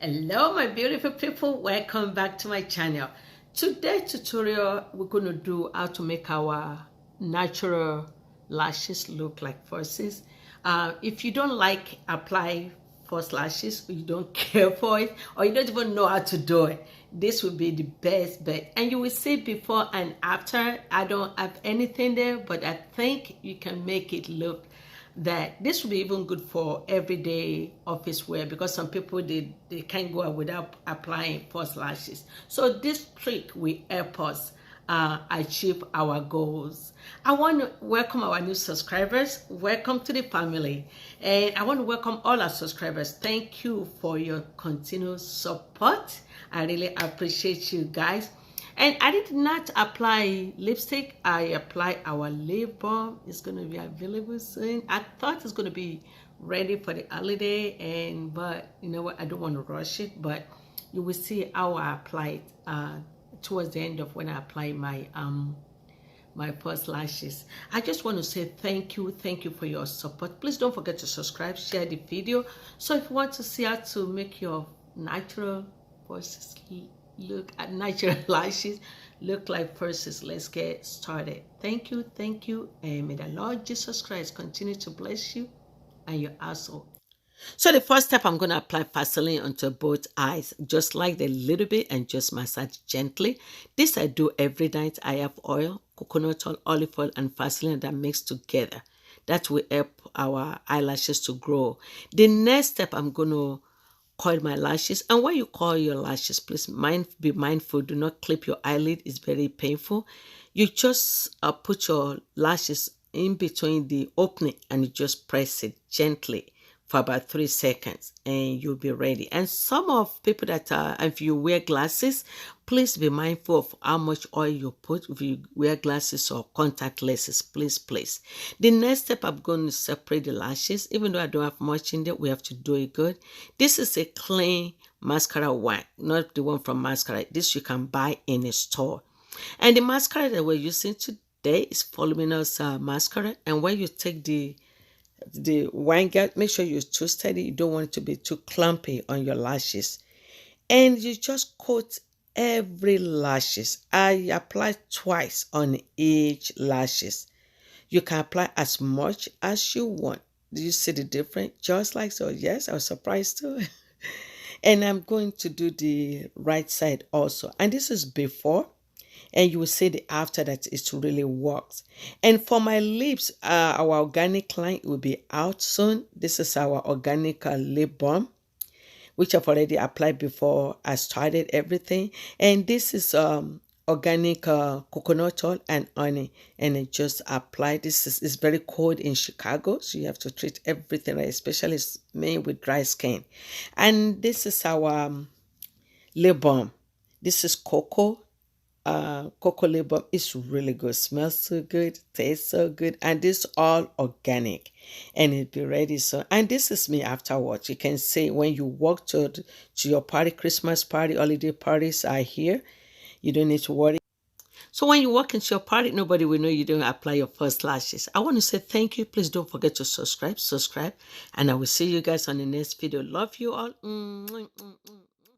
Hello my beautiful people, welcome back to my channel. Today's tutorial we're going to do how to make our natural lashes look like falsies. If you don't like apply false lashes, or you don't care for it, or you don't even know how to do it, this will be the best bet. And you will see before and after. I don't have anything there, but I think you can make it look that this will be even good for everyday office wear, because some people they can't go out without applying false lashes. So this trick will help us achieve our goals. I want to welcome our new subscribers. Welcome to the family. And I want to welcome all our subscribers. Thank you for your continued support. I really appreciate you guys. And I did not apply lipstick. I applied our lip balm. It's going to be available soon. I thought it's going to be ready for the holiday, but you know what? I don't want to rush it. But you will see how I apply it towards the end of when I apply my my first lashes. I just want to say thank you for your support. Please don't forget to subscribe, share the video. So if you want to see how to make your natural falsies look at natural lashes look like falsies, let's get started. Thank you, and may the Lord Jesus Christ continue to bless you and your household. So the first step, I'm going to apply Vaseline onto both eyes, just like a little bit, and just massage gently. This I do every night. I have oil, coconut oil, olive oil, and Vaseline that mix together. That will help our eyelashes to grow. The next step, I'm going to coil my lashes. And when you coil your lashes, please be mindful. Do not clip your eyelid. It's very painful. You just put your lashes in between the opening and you just press it gently for about 3 seconds and you'll be ready. And some of people that if you wear glasses, please be mindful of how much oil you put. If you wear glasses or contact lenses, please. The next step, I'm going to separate the lashes. Even though I don't have much in there, we have to do it good. This is a clean mascara wand, not the one from Mascara. This you can buy in a store. And the mascara that we're using today is Voluminous mascara. And when you take the wine guard, make sure you're too steady. You don't want it to be too clumpy on your lashes. And you just coat every lashes. I apply twice on each lashes. You can apply as much as you want. Do you see the difference? Just like so. Yes, I was surprised too. And I'm going to do the right side also. And this is before. And you will see the after that it really works. And for my lips, our organic line will be out soon. This is our organic lip balm, which I've already applied before I started everything. And this is organic coconut oil and honey, and I just apply. This is very cold in Chicago, so you have to treat everything right, especially me with dry skin. And this is our lip balm. This is cocoa lip balm. Is really good, smells so good, tastes so good, and this all organic, and it'll be ready. So, and this is me afterwards. You can see when you walk to your party, Christmas party, holiday parties are here. You don't need to worry. So when you walk into your party, nobody will know you don't apply your first lashes. I want to say thank you. Please don't forget to subscribe, and I will see you guys on the next video. Love you all.